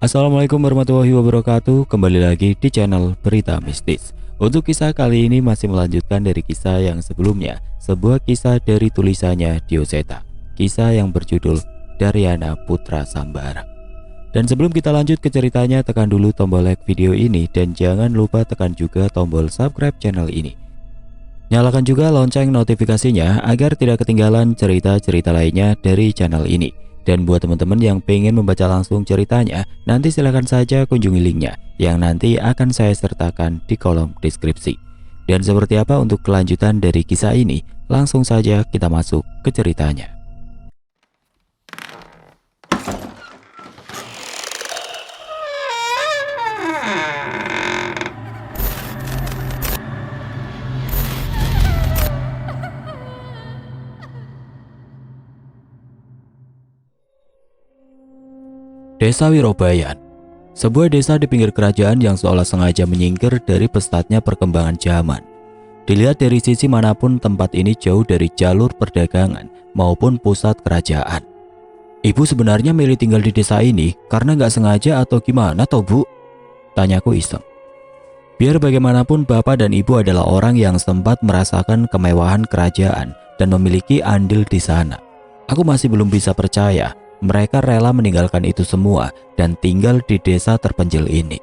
Assalamualaikum warahmatullahi wabarakatuh. Kembali lagi di channel Berita Mistis. Untuk kisah kali ini masih melanjutkan dari kisah yang sebelumnya, sebuah kisah dari tulisannya Dioseta. Kisah yang berjudul Daryana Putra Sambara. Dan sebelum kita lanjut ke ceritanya, tekan dulu tombol like video ini dan jangan lupa tekan juga tombol subscribe channel ini. Nyalakan juga lonceng notifikasinya agar tidak ketinggalan cerita-cerita lainnya dari channel ini. Dan buat teman-teman yang pengen membaca langsung ceritanya, nanti silahkan saja kunjungi linknya yang nanti akan saya sertakan di kolom deskripsi. Dan seperti apa untuk kelanjutan dari kisah ini, langsung saja kita masuk ke ceritanya. Desa Wirobayan, sebuah desa di pinggir kerajaan yang seolah sengaja menyingkir dari pesatnya perkembangan zaman. Dilihat dari sisi manapun, tempat ini jauh dari jalur perdagangan maupun pusat kerajaan. Ibu sebenarnya milih tinggal di desa ini karena nggak sengaja atau gimana toh bu? Tanyaku iseng. Biar bagaimanapun bapak dan ibu adalah orang yang sempat merasakan kemewahan kerajaan dan memiliki andil di sana. Aku masih belum bisa percaya mereka rela meninggalkan itu semua dan tinggal di desa terpencil ini.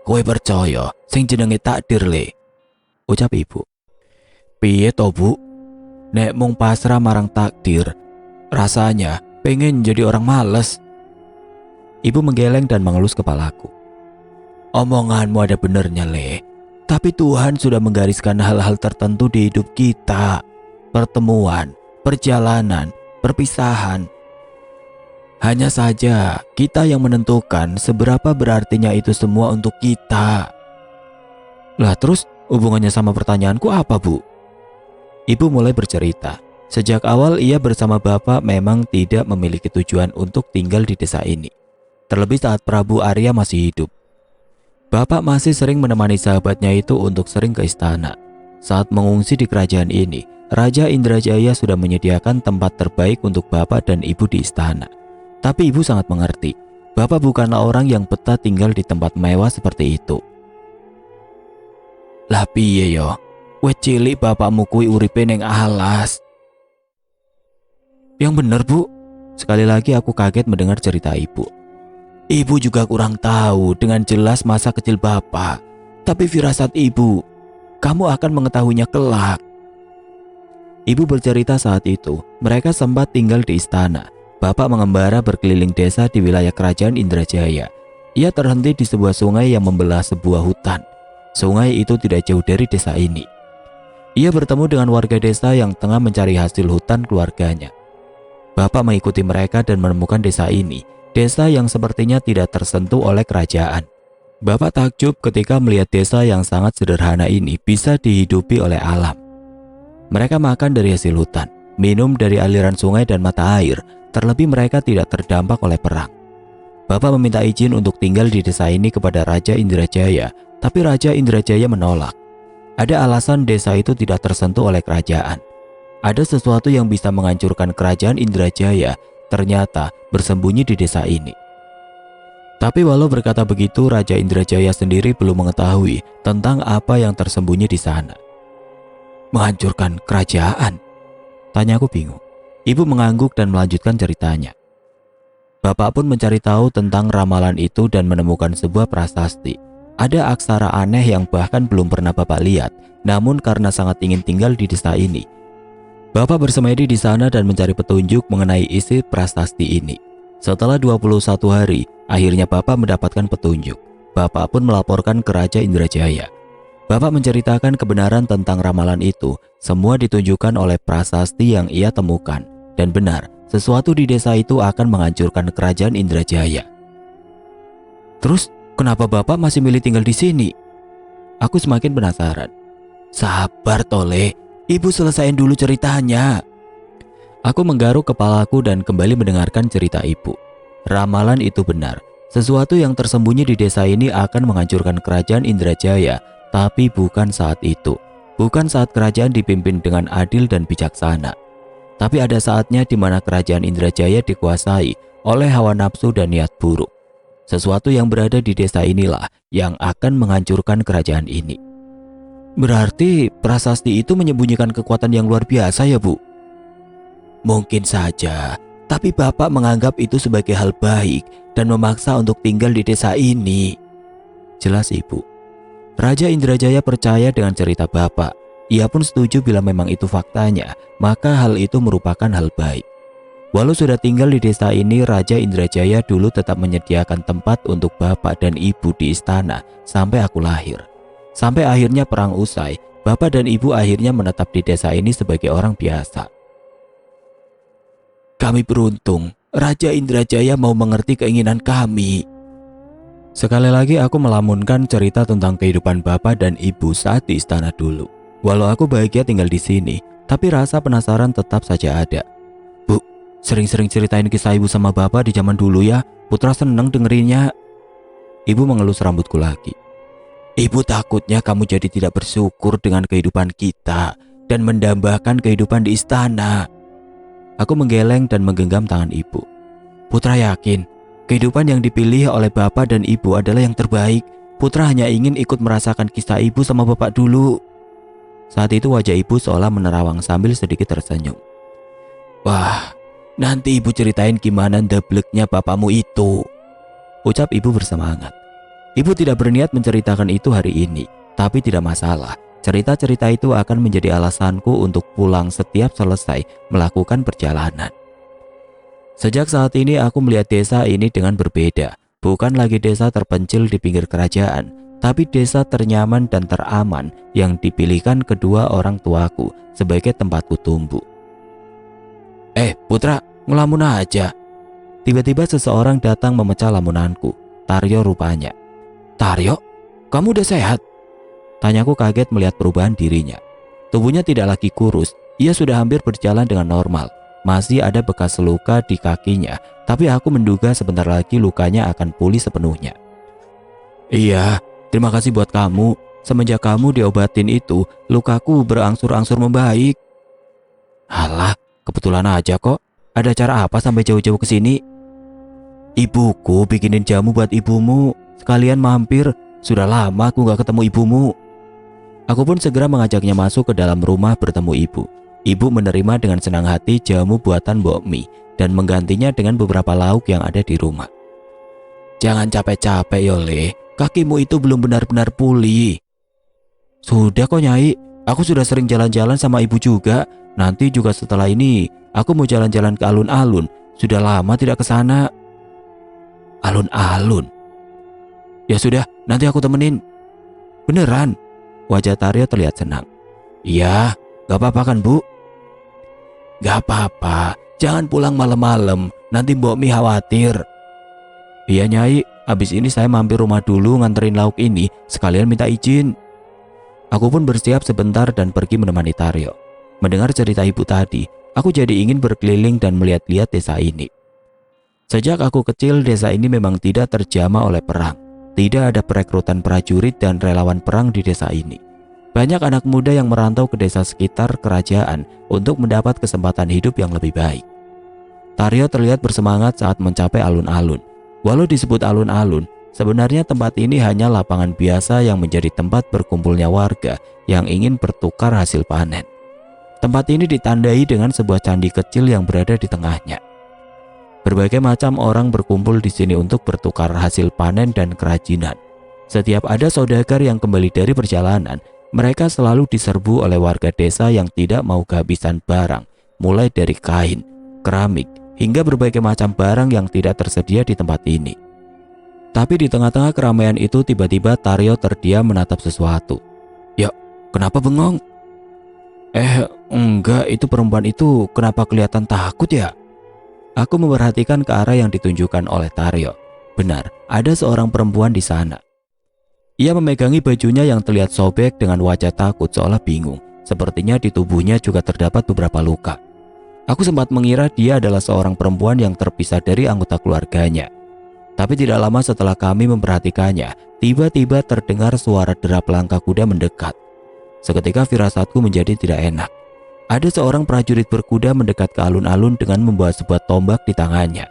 Kowe percaya sing jenenge takdir le? Ucap ibu. Piye to bu? Nek mung pasrah marang takdir, rasanya pengen jadi orang males. Ibu menggeleng dan mengelus kepalaku. Omonganmu ada benernya le, tapi Tuhan sudah menggariskan hal-hal tertentu di hidup kita. Pertemuan, perjalanan, perpisahan. Hanya saja kita yang menentukan seberapa berartinya itu semua untuk kita. Lah terus hubungannya sama pertanyaanku apa bu? Ibu mulai bercerita. Sejak awal ia bersama bapak memang tidak memiliki tujuan untuk tinggal di desa ini. Terlebih saat Prabu Arya masih hidup. Bapak masih sering menemani sahabatnya itu untuk sering ke istana. Saat mengungsi di kerajaan ini, Raja Indrajaya sudah menyediakan tempat terbaik untuk bapak dan ibu di istana. Tapi ibu sangat mengerti, bapak bukanlah orang yang betah tinggal di tempat mewah seperti itu. Lah piye yo, wes cilik bapakmu kui uripe neng alas. Yang bener bu, sekali lagi aku kaget mendengar cerita ibu. Ibu juga kurang tahu dengan jelas masa kecil bapak, tapi firasat ibu, kamu akan mengetahuinya kelak. Ibu bercerita saat itu, mereka sempat tinggal di istana. Bapak mengembara berkeliling desa di wilayah kerajaan Indrajaya. Ia terhenti di sebuah sungai yang membelah sebuah hutan. Sungai itu tidak jauh dari desa ini. Ia bertemu dengan warga desa yang tengah mencari hasil hutan keluarganya. Bapak mengikuti mereka dan menemukan desa ini, desa yang sepertinya tidak tersentuh oleh kerajaan. Bapak takjub ketika melihat desa yang sangat sederhana ini bisa dihidupi oleh alam. Mereka makan dari hasil hutan, minum dari aliran sungai dan mata air. Terlebih mereka tidak terdampak oleh perang. Bapak meminta izin untuk tinggal di desa ini kepada Raja Indrajaya, tapi Raja Indrajaya menolak. Ada alasan desa itu tidak tersentuh oleh kerajaan. Ada sesuatu yang bisa menghancurkan kerajaan Indrajaya, ternyata bersembunyi di desa ini. Tapi walau berkata begitu, Raja Indrajaya sendiri belum mengetahui tentang apa yang tersembunyi di sana. Menghancurkan kerajaan? Tanyaku bingung. Ibu mengangguk dan melanjutkan ceritanya. Bapak pun mencari tahu tentang ramalan itu dan menemukan sebuah prasasti. Ada aksara aneh yang bahkan belum pernah Bapak lihat, namun karena sangat ingin tinggal di desa ini, Bapak bersemedi di sana dan mencari petunjuk mengenai isi prasasti ini. Setelah 21 hari, akhirnya Bapak mendapatkan petunjuk. Bapak pun melaporkan ke Raja Indrajaya. Bapak menceritakan kebenaran tentang ramalan itu. Semua ditunjukkan oleh prasasti yang ia temukan. Dan benar, sesuatu di desa itu akan menghancurkan kerajaan Indrajaya. Terus, kenapa Bapak masih milih tinggal di sini? Aku semakin penasaran. Sabar tole, Ibu selesaiin dulu ceritanya. Aku menggaruk kepalaku dan kembali mendengarkan cerita ibu. Ramalan itu benar. Sesuatu yang tersembunyi di desa ini akan menghancurkan kerajaan Indrajaya. Tapi bukan saat itu. Bukan saat kerajaan dipimpin dengan adil dan bijaksana. Tapi ada saatnya di mana kerajaan Indrajaya dikuasai oleh hawa nafsu dan niat buruk. Sesuatu yang berada di desa inilah yang akan menghancurkan kerajaan ini. Berarti prasasti itu menyembunyikan kekuatan yang luar biasa ya, Bu? Mungkin saja, tapi Bapak menganggap itu sebagai hal baik dan memaksa untuk tinggal di desa ini. Jelas Ibu. Raja Indrajaya percaya dengan cerita Bapak. Ia pun setuju bila memang itu faktanya, maka hal itu merupakan hal baik. Walau sudah tinggal di desa ini, Raja Indrajaya dulu tetap menyediakan tempat untuk Bapak dan Ibu di istana sampai aku lahir. Sampai akhirnya perang usai, Bapak dan Ibu akhirnya menetap di desa ini sebagai orang biasa. Kami beruntung, Raja Indrajaya mau mengerti keinginan kami. Sekali lagi aku melamunkan cerita tentang kehidupan Bapak dan Ibu saat di istana dulu. Walau aku bahagia tinggal di sini, tapi rasa penasaran tetap saja ada. Bu, sering-sering ceritain kisah Ibu sama Bapak di zaman dulu ya, Putra seneng dengerinnya. Ibu mengelus rambutku lagi. Ibu takutnya kamu jadi tidak bersyukur dengan kehidupan kita dan mendambakan kehidupan di istana. Aku menggeleng dan menggenggam tangan Ibu. Putra yakin kehidupan yang dipilih oleh Bapak dan Ibu adalah yang terbaik. Putra hanya ingin ikut merasakan kisah Ibu sama Bapak dulu. Saat itu wajah Ibu seolah menerawang sambil sedikit tersenyum. Wah, nanti Ibu ceritain gimana ndebleknya bapakmu itu, ucap Ibu bersemangat. Ibu tidak berniat menceritakan itu hari ini, tapi tidak masalah. Cerita-cerita itu akan menjadi alasanku untuk pulang setiap selesai melakukan perjalanan. Sejak saat ini aku melihat desa ini dengan berbeda. Bukan lagi desa terpencil di pinggir kerajaan, tapi desa ternyaman dan teraman yang dipilihkan kedua orang tuaku sebagai tempatku tumbuh. Putra, ngelamun aja. Tiba-tiba seseorang datang memecah lamunanku. Taryo rupanya. Taryo, kamu udah sehat? Tanyaku kaget melihat perubahan dirinya. Tubuhnya tidak lagi kurus, ia sudah hampir berjalan dengan normal. Masih ada bekas luka di kakinya, tapi aku menduga sebentar lagi lukanya akan pulih sepenuhnya. Iya, terima kasih buat kamu. Semenjak kamu diobatin itu, lukaku berangsur-angsur membaik. Halah, kebetulan aja kok. Ada cara apa sampai jauh-jauh ke sini? Ibuku bikinin jamu buat ibumu. Sekalian mampir. Sudah lama aku gak ketemu ibumu. Aku pun segera mengajaknya masuk ke dalam rumah bertemu ibu. Ibu menerima dengan senang hati jamu buatan Mbok Mi dan menggantinya dengan beberapa lauk yang ada di rumah. Jangan capek-capek Yole, kakimu itu belum benar-benar pulih. Sudah kok Nyai, aku sudah sering jalan-jalan sama ibu juga. Nanti juga setelah ini aku mau jalan-jalan ke alun-alun. Sudah lama tidak ke sana. Alun-alun? Ya sudah, nanti aku temenin. Beneran? Wajah Taryo terlihat senang. Iya, gak apa-apa kan Bu? Gak apa-apa, jangan pulang malam-malam, nanti Mbok Mi khawatir. Iya Nyai, habis ini saya mampir rumah dulu nganterin lauk ini, sekalian minta izin. Aku pun bersiap sebentar dan pergi menemani Taryo. Mendengar cerita ibu tadi, aku jadi ingin berkeliling dan melihat-lihat desa ini. Sejak aku kecil, desa ini memang tidak terjamah oleh perang. Tidak ada perekrutan prajurit dan relawan perang di desa ini. Banyak anak muda yang merantau ke desa sekitar kerajaan untuk mendapat kesempatan hidup yang lebih baik. Taryo terlihat bersemangat saat mencapai alun-alun. Walau disebut alun-alun, sebenarnya tempat ini hanya lapangan biasa yang menjadi tempat berkumpulnya warga yang ingin bertukar hasil panen. Tempat ini ditandai dengan sebuah candi kecil yang berada di tengahnya. Berbagai macam orang berkumpul di sini untuk bertukar hasil panen dan kerajinan. Setiap ada saudagar yang kembali dari perjalanan, mereka selalu diserbu oleh warga desa yang tidak mau kehabisan barang, mulai dari kain, keramik, hingga berbagai macam barang yang tidak tersedia di tempat ini. Tapi di tengah-tengah keramaian itu tiba-tiba Taryo terdiam menatap sesuatu. Ya, kenapa bengong? Enggak, itu perempuan itu kenapa kelihatan takut ya? Aku memperhatikan ke arah yang ditunjukkan oleh Taryo. Benar, ada seorang perempuan di sana. Ia memegangi bajunya yang terlihat sobek dengan wajah takut seolah bingung. Sepertinya di tubuhnya juga terdapat beberapa luka. Aku sempat mengira dia adalah seorang perempuan yang terpisah dari anggota keluarganya. Tapi tidak lama setelah kami memperhatikannya, tiba-tiba terdengar suara derap langkah kuda mendekat. Seketika firasatku menjadi tidak enak. Ada seorang prajurit berkuda mendekat ke alun-alun dengan membawa sebuah tombak di tangannya.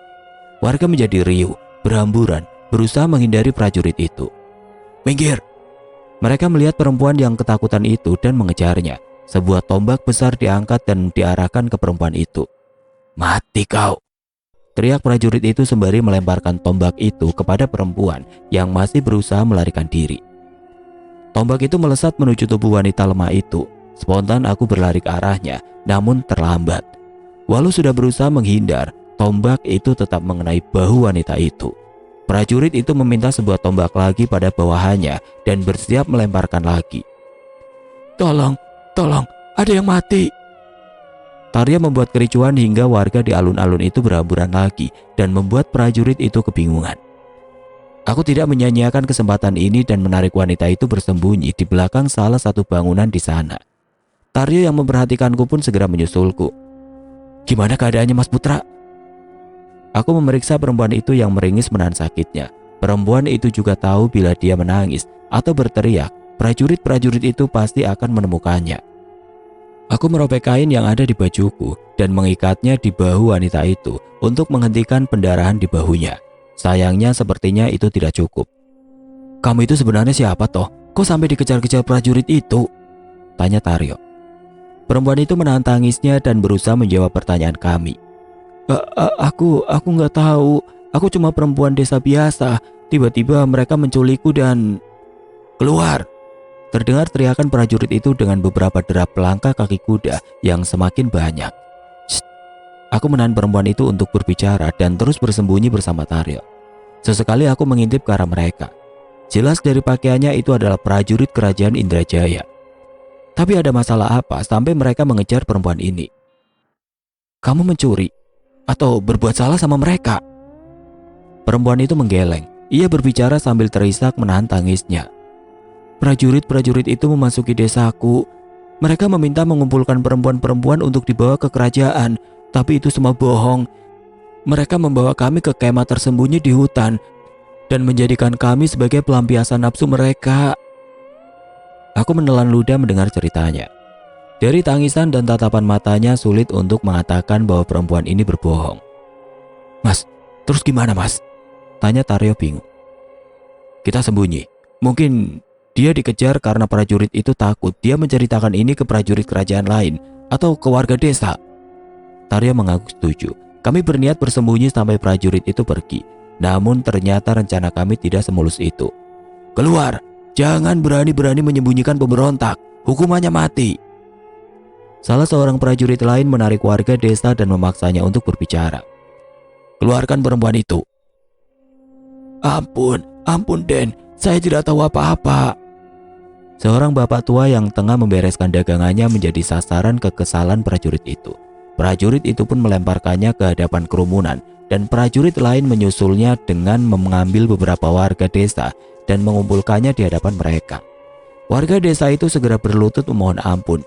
Warga menjadi riuh, berhamburan, berusaha menghindari prajurit itu. "Minggir!" Mereka melihat perempuan yang ketakutan itu dan mengejarnya. Sebuah tombak besar diangkat dan diarahkan ke perempuan itu. "Mati kau!" teriak prajurit itu sembari melemparkan tombak itu kepada perempuan yang masih berusaha melarikan diri. Tombak itu melesat menuju tubuh wanita lemah itu. Spontan aku berlari ke arahnya, namun terlambat. Walau sudah berusaha menghindar, tombak itu tetap mengenai bahu wanita itu. Prajurit itu meminta sebuah tombak lagi pada bawahannya dan bersiap melemparkan lagi. Tolong, ada yang mati!" Tarya membuat kericuan hingga warga di alun-alun itu berhamburan lagi dan membuat prajurit itu kebingungan. Aku tidak menyia-nyiakan kesempatan ini dan menarik wanita itu bersembunyi di belakang salah satu bangunan di sana. Tarya yang memperhatikanku pun segera menyusulku. "Gimana keadaannya, Mas Putra?" Aku memeriksa perempuan itu yang meringis menahan sakitnya. Perempuan itu juga tahu bila dia menangis atau berteriak, prajurit-prajurit itu pasti akan menemukannya. Aku merobek kain yang ada di bajuku dan mengikatnya di bahu wanita itu untuk menghentikan pendarahan di bahunya. Sayangnya sepertinya itu tidak cukup. "Kamu itu sebenarnya siapa toh? Kok sampai dikejar-kejar prajurit itu?" tanya Taryo. Perempuan itu menahan tangisnya dan berusaha menjawab pertanyaan kami. Aku nggak tahu. Aku cuma perempuan desa biasa. Tiba-tiba mereka menculikku dan..." "Keluar!" Terdengar teriakan prajurit itu dengan beberapa derap langkah kaki kuda yang semakin banyak. "Shh!" Aku menahan perempuan itu untuk berbicara dan terus bersembunyi bersama Taryo. Sesekali aku mengintip ke arah mereka. Jelas dari pakaiannya itu adalah prajurit kerajaan Indrajaya. Tapi ada masalah apa sampai mereka mengejar perempuan ini? "Kamu mencuri? Atau berbuat salah sama mereka?" Perempuan itu menggeleng. Ia berbicara sambil terisak menahan tangisnya. "Prajurit-prajurit itu memasuki desaku. Mereka meminta mengumpulkan perempuan-perempuan untuk dibawa ke kerajaan. Tapi itu semua bohong. Mereka membawa kami ke kemah tersembunyi di hutan dan menjadikan kami sebagai pelampiasan nafsu mereka." Aku menelan ludah mendengar ceritanya. Dari tangisan dan tatapan matanya sulit untuk mengatakan bahwa perempuan ini berbohong. "Mas, terus gimana, Mas?" tanya Taryo bingung. "Kita sembunyi. Mungkin dia dikejar karena prajurit itu takut dia menceritakan ini ke prajurit kerajaan lain atau ke warga desa." Taryo mengaku setuju. Kami berniat bersembunyi sampai prajurit itu pergi. Namun ternyata rencana kami tidak semulus itu. "Keluar! Jangan berani-berani menyembunyikan pemberontak. Hukumannya mati." Salah seorang prajurit lain menarik warga desa dan memaksanya untuk berbicara. "Keluarkan perempuan itu." Ampun Den, saya tidak tahu apa-apa." Seorang bapak tua yang tengah membereskan dagangannya menjadi sasaran kekesalan prajurit itu. Prajurit itu pun melemparkannya ke hadapan kerumunan dan prajurit lain menyusulnya dengan mengambil beberapa warga desa dan mengumpulkannya di hadapan mereka. Warga desa itu segera berlutut memohon ampun.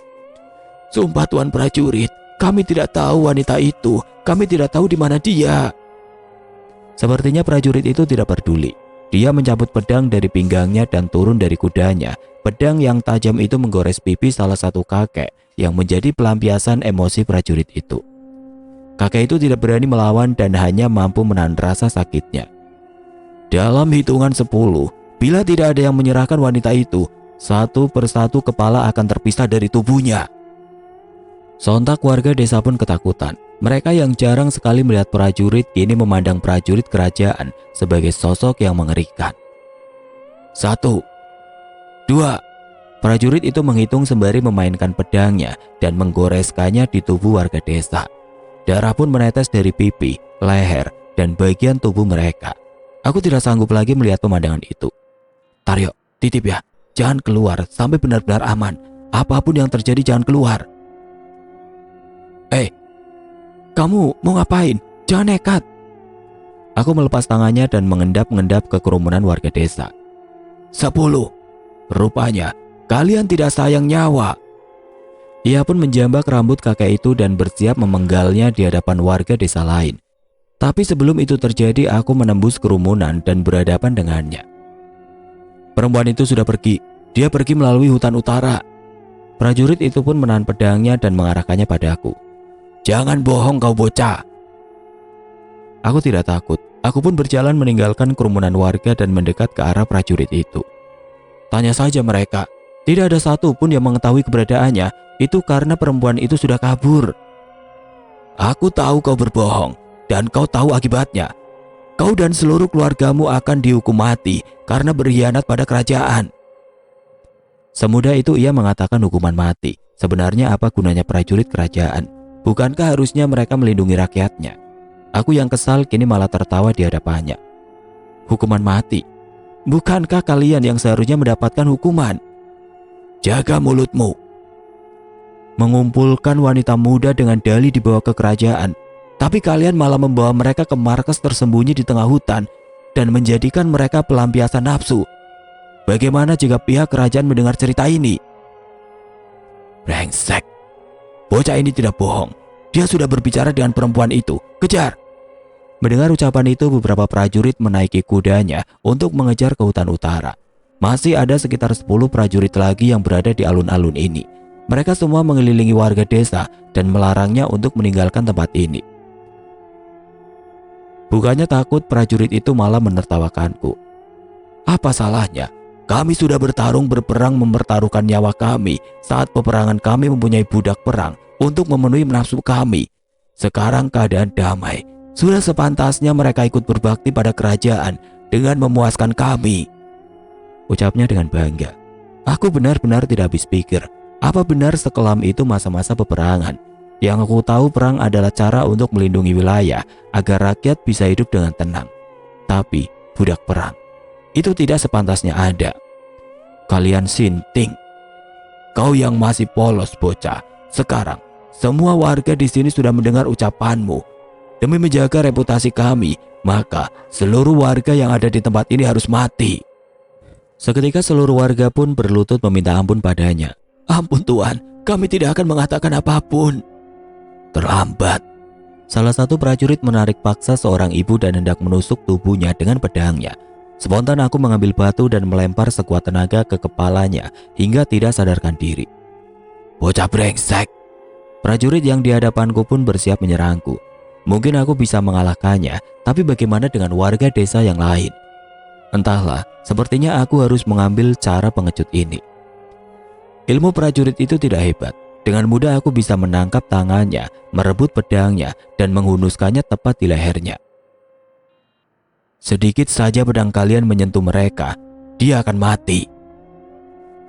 "Sumpah Tuan prajurit, kami tidak tahu wanita itu. Kami tidak tahu di mana dia." Sepertinya prajurit itu tidak peduli. Dia mencabut pedang dari pinggangnya dan turun dari kudanya. Pedang yang tajam itu menggores pipi salah satu kakek yang menjadi pelampiasan emosi prajurit itu. Kakek itu tidak berani melawan dan hanya mampu menahan rasa sakitnya. Dalam hitungan 10, bila tidak ada yang menyerahkan wanita itu, satu persatu kepala akan terpisah dari tubuhnya. Sontak warga desa pun ketakutan. Mereka yang jarang sekali melihat prajurit kini memandang prajurit kerajaan sebagai sosok yang mengerikan. 1, 2. Prajurit itu menghitung sembari memainkan pedangnya dan menggoreskannya di tubuh warga desa. Darah pun menetes dari pipi, leher, dan bagian tubuh mereka. Aku tidak sanggup lagi melihat pemandangan itu. "Taryo, titip ya, jangan keluar sampai benar-benar aman. Apapun yang terjadi jangan keluar." Kamu mau ngapain? Jangan nekat." Aku melepas tangannya dan mengendap-endap ke kerumunan warga desa. 10. Rupanya kalian tidak sayang nyawa." Ia pun menjambak rambut kakek itu dan bersiap memenggalnya di hadapan warga desa lain. Tapi sebelum itu terjadi, aku menembus kerumunan dan berhadapan dengannya. Perempuan itu sudah pergi. Dia pergi melalui hutan utara. Prajurit itu pun menahan pedangnya dan mengarahkannya padaku. "Jangan bohong kau bocah." Aku tidak takut. Aku pun berjalan meninggalkan kerumunan warga dan mendekat ke arah prajurit itu. Tanya saja mereka, tidak ada satu pun yang mengetahui keberadaannya. Itu karena perempuan itu sudah kabur. Aku tahu kau berbohong dan kau tahu akibatnya. Kau dan seluruh keluargamu akan dihukum mati karena berkhianat pada kerajaan. Semudah itu ia mengatakan hukuman mati. Sebenarnya apa gunanya prajurit kerajaan? Bukankah harusnya mereka melindungi rakyatnya? Aku yang kesal kini malah tertawa di hadapannya. Hukuman mati? Bukankah kalian yang seharusnya mendapatkan hukuman? Jaga mulutmu. Mengumpulkan wanita muda dengan dalih dibawa ke kerajaan, tapi kalian malah membawa mereka ke markas tersembunyi di tengah hutan dan menjadikan mereka pelampiasan nafsu. Bagaimana jika pihak kerajaan mendengar cerita ini? Brengsek. Bocah ini tidak bohong. Dia sudah berbicara dengan perempuan itu. Kejar! Mendengar ucapan itu, beberapa prajurit menaiki kudanya untuk mengejar ke hutan utara. Masih ada sekitar 10 prajurit lagi yang berada di alun-alun ini. Mereka semua mengelilingi warga desa dan melarangnya untuk meninggalkan tempat ini. Bukannya takut, prajurit itu malah menertawakanku. Apa salahnya? Kami sudah berperang mempertaruhkan nyawa kami saat peperangan kami mempunyai budak perang untuk memenuhi nafsu kami. Sekarang keadaan damai. Sudah sepantasnya mereka ikut berbakti pada kerajaan dengan memuaskan kami. Ucapnya dengan bangga. Aku benar-benar tidak habis pikir. Apa benar sekelam itu masa-masa peperangan? Yang aku tahu, perang adalah cara untuk melindungi wilayah agar rakyat bisa hidup dengan tenang. Tapi budak perang itu tidak sepantasnya ada. Kalian sinting. Kau yang masih polos bocah. Sekarang semua warga di sini sudah mendengar ucapanmu. Demi menjaga reputasi kami, maka seluruh warga yang ada di tempat ini harus mati. Seketika seluruh warga pun berlutut meminta ampun padanya. Ampun Tuan, kami tidak akan mengatakan apapun. Terlambat. Salah satu prajurit menarik paksa seorang ibu dan hendak menusuk tubuhnya dengan pedangnya. Spontan aku mengambil batu dan melempar sekuat tenaga ke kepalanya hingga tidak sadarkan diri. Bocah brengsek. Prajurit yang di hadapanku pun bersiap menyerangku. Mungkin aku bisa mengalahkannya, tapi bagaimana dengan warga desa yang lain? Entahlah, sepertinya aku harus mengambil cara pengecut ini. Ilmu prajurit itu tidak hebat. Dengan mudah aku bisa menangkap tangannya, merebut pedangnya, dan menghunuskannya tepat di lehernya. Sedikit saja pedang kalian menyentuh mereka, dia akan mati.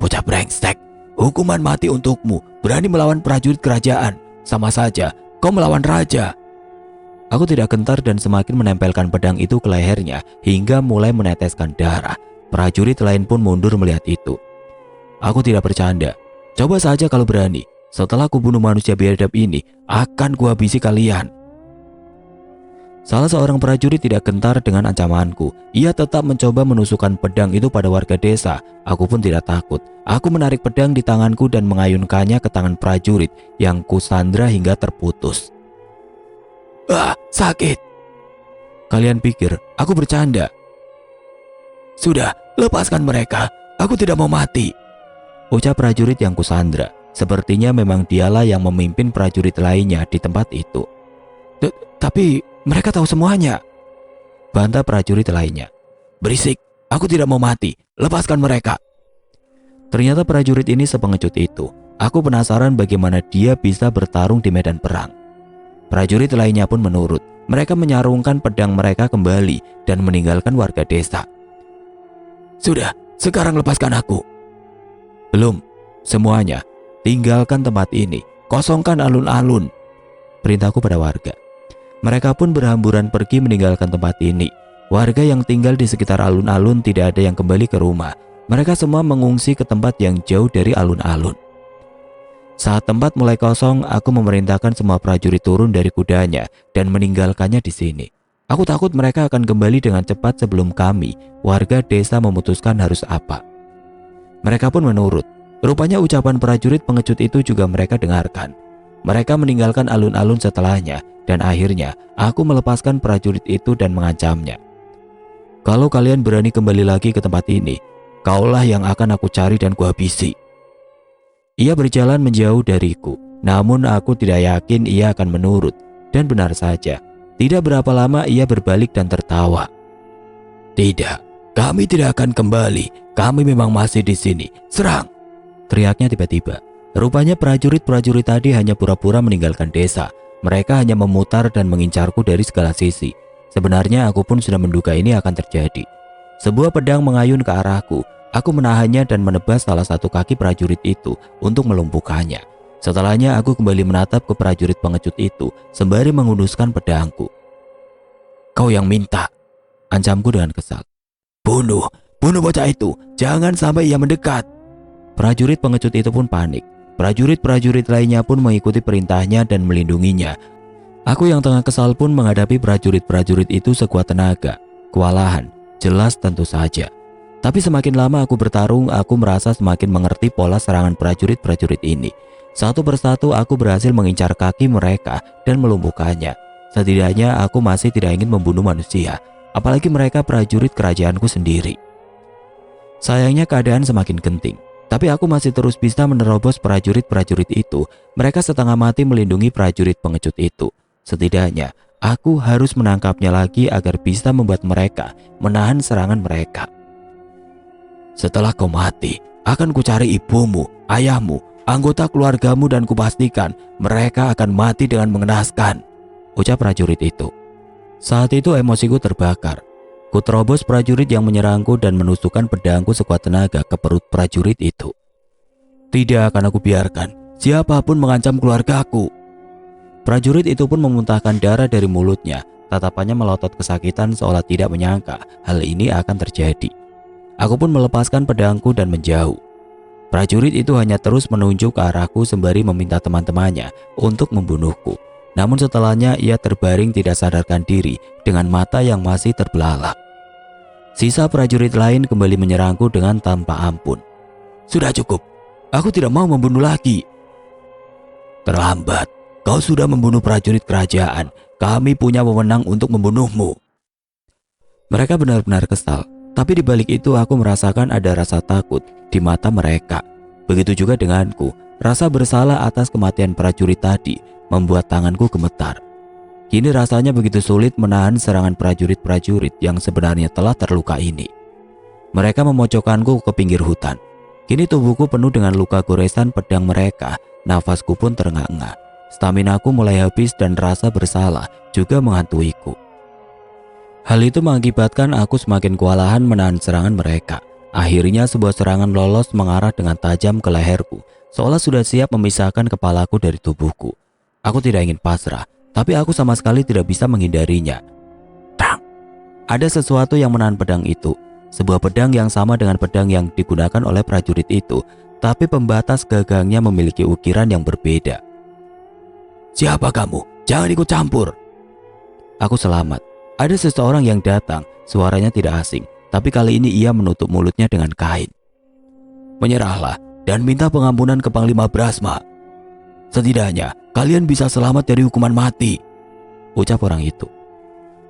Bocah brengsek, hukuman mati untukmu. Berani melawan prajurit kerajaan, sama saja kau melawan raja. Aku tidak gentar dan semakin menempelkan pedang itu ke lehernya hingga mulai meneteskan darah. Prajurit lain pun mundur melihat itu. Aku tidak bercanda. Coba saja kalau berani. Setelah kubunuh manusia biadab ini, akan kuhabisi kalian. Salah seorang prajurit tidak gentar dengan ancamanku. Ia tetap mencoba menusukkan pedang itu pada warga desa. Aku pun tidak takut. Aku menarik pedang di tanganku dan mengayunkannya ke tangan prajurit yang kusandra hingga terputus. Ah, sakit. Kalian pikir aku bercanda? Sudah, lepaskan mereka. Aku tidak mau mati. Ucap prajurit yang kusandra. Sepertinya memang dialah yang memimpin prajurit lainnya di tempat itu. Tapi mereka tahu semuanya. Bantah prajurit lainnya. Berisik, aku tidak mau mati. Lepaskan mereka. Ternyata prajurit ini sepengecut itu. Aku penasaran bagaimana dia bisa bertarung di medan perang. Prajurit lainnya pun menurut. Mereka menyarungkan pedang mereka kembali dan meninggalkan warga desa. Sudah, sekarang lepaskan aku. Belum, semuanya. Tinggalkan tempat ini. Kosongkan alun-alun. Perintahku pada warga. Mereka pun berhamburan pergi meninggalkan tempat ini. Warga yang tinggal di sekitar alun-alun tidak ada yang kembali ke rumah. Mereka semua mengungsi ke tempat yang jauh dari alun-alun. Saat tempat mulai kosong, aku memerintahkan semua prajurit turun dari kudanya dan meninggalkannya di sini. Aku takut mereka akan kembali dengan cepat sebelum kami, warga desa, memutuskan harus apa. Mereka pun menurut. Rupanya ucapan prajurit pengecut itu juga mereka dengarkan. Mereka meninggalkan alun-alun setelahnya dan akhirnya aku melepaskan prajurit itu dan mengancamnya. Kalau kalian berani kembali lagi ke tempat ini, kaulah yang akan aku cari dan kuhabisi. Ia berjalan menjauh dariku, namun aku tidak yakin ia akan menurut. Dan benar saja, Tidak berapa lama ia berbalik dan tertawa. "Tidak, kami tidak akan kembali. Kami memang masih di sini. Serang!" teriaknya tiba-tiba. Rupanya prajurit-prajurit tadi hanya pura-pura meninggalkan desa. Mereka hanya memutar dan mengincarku dari segala sisi. Sebenarnya aku pun sudah menduga ini akan terjadi. Sebuah pedang mengayun ke arahku. Aku menahannya dan menebas salah satu kaki prajurit itu untuk melumpuhkannya. Setelahnya aku kembali menatap ke prajurit pengecut itu sembari menghunuskan pedangku. "Kau yang minta," ancamku dengan kesal. Bunuh bocah itu. Jangan sampai ia mendekat." Prajurit pengecut itu pun panik. Prajurit-prajurit lainnya pun mengikuti perintahnya dan melindunginya. Aku yang tengah kesal pun menghadapi prajurit-prajurit itu sekuat tenaga. Kewalahan, jelas tentu saja. Tapi semakin lama aku bertarung, aku merasa semakin mengerti pola serangan prajurit-prajurit ini. Satu persatu aku berhasil mengincar kaki mereka dan melumpuhkannya. Setidaknya aku masih tidak ingin membunuh manusia, apalagi mereka prajurit kerajaanku sendiri. Sayangnya keadaan semakin genting, tapi aku masih terus bisa menerobos prajurit-prajurit itu. Mereka setengah mati melindungi prajurit pengecut itu. Setidaknya aku harus menangkapnya lagi agar bisa membuat mereka menahan serangan mereka. "Setelah kau mati, akan kucari ibumu, ayahmu, anggota keluargamu dan kupastikan mereka akan mati dengan mengenaskan," ucap prajurit itu. Saat itu emosiku terbakar. Ku terobos prajurit yang menyerangku dan menusukkan pedangku sekuat tenaga ke perut prajurit itu. "Tidak akan aku biarkan siapapun mengancam keluargaku." Prajurit itu pun memuntahkan darah dari mulutnya. Tatapannya melotot kesakitan seolah tidak menyangka hal ini akan terjadi. Aku pun melepaskan pedangku dan menjauh. Prajurit itu hanya terus menunjuk ke arahku sembari meminta teman-temannya untuk membunuhku. Namun setelahnya ia terbaring tidak sadarkan diri dengan mata yang masih terbelalak. Sisa prajurit lain kembali menyerangku dengan tanpa ampun. "Sudah cukup, aku tidak mau membunuh lagi." "Terlambat, kau sudah membunuh prajurit kerajaan. Kami punya wewenang untuk membunuhmu." Mereka benar-benar kesal. Tapi di balik itu aku merasakan ada rasa takut di mata mereka. Begitu juga denganku. Rasa bersalah atas kematian prajurit tadi membuat tanganku gemetar. Kini rasanya begitu sulit menahan serangan prajurit-prajurit yang sebenarnya telah terluka ini. Mereka memojokkanku ke pinggir hutan. Kini tubuhku penuh dengan luka goresan pedang mereka. Nafasku pun terengah-engah. Staminaku mulai habis dan rasa bersalah juga menghantuiku. Hal itu mengakibatkan aku semakin kewalahan menahan serangan mereka. Akhirnya sebuah serangan lolos mengarah dengan tajam ke leherku, seolah sudah siap memisahkan kepalaku dari tubuhku. Aku tidak ingin pasrah, tapi aku sama sekali tidak bisa menghindarinya. Tang! Ada sesuatu yang menahan pedang itu. Sebuah pedang yang sama dengan pedang yang digunakan oleh prajurit itu, tapi pembatas gagangnya memiliki ukiran yang berbeda. "Siapa kamu? Jangan ikut campur." Aku selamat. Ada seseorang yang datang, suaranya tidak asing, tapi kali ini ia menutup mulutnya dengan kain. "Menyerahlah dan minta pengampunan ke Panglima Brasma. Setidaknya kalian bisa selamat dari hukuman mati," ucap orang itu.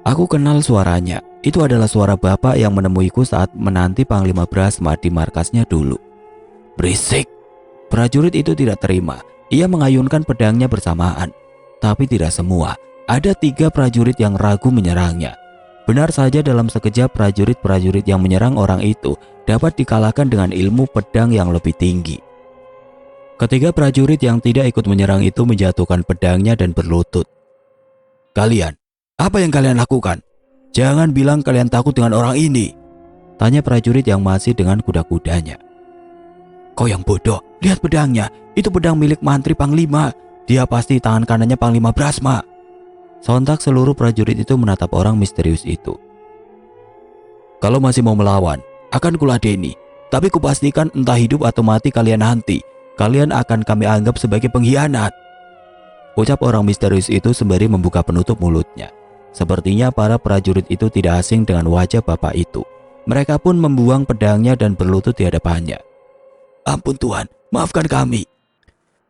Aku kenal suaranya. Itu adalah suara bapak yang menemuiku saat menanti Panglima Brasma di markasnya dulu. "Berisik!" Prajurit itu tidak terima. Ia mengayunkan pedangnya bersamaan. Tapi tidak semua. Ada 3 prajurit yang ragu menyerangnya. Benar saja dalam sekejap prajurit-prajurit yang menyerang orang itu dapat dikalahkan dengan ilmu pedang yang lebih tinggi. Ketiga prajurit yang tidak ikut menyerang itu menjatuhkan pedangnya dan berlutut. "Kalian, apa yang kalian lakukan? Jangan bilang kalian takut dengan orang ini," tanya prajurit yang masih dengan kuda-kudanya. "Kau yang bodoh, lihat pedangnya. Itu pedang milik mantri Panglima. Dia pasti tangan kanannya Panglima Brasma." Sontak seluruh prajurit itu menatap orang misterius itu. "Kalau masih mau melawan, akan kuladeni. Tapi kupastikan entah hidup atau mati kalian nanti, kalian akan kami anggap sebagai pengkhianat," ucap orang misterius itu sembari membuka penutup mulutnya. Sepertinya para prajurit itu tidak asing dengan wajah bapak itu. Mereka pun membuang pedangnya dan berlutut di hadapannya. "Ampun Tuhan, maafkan kami."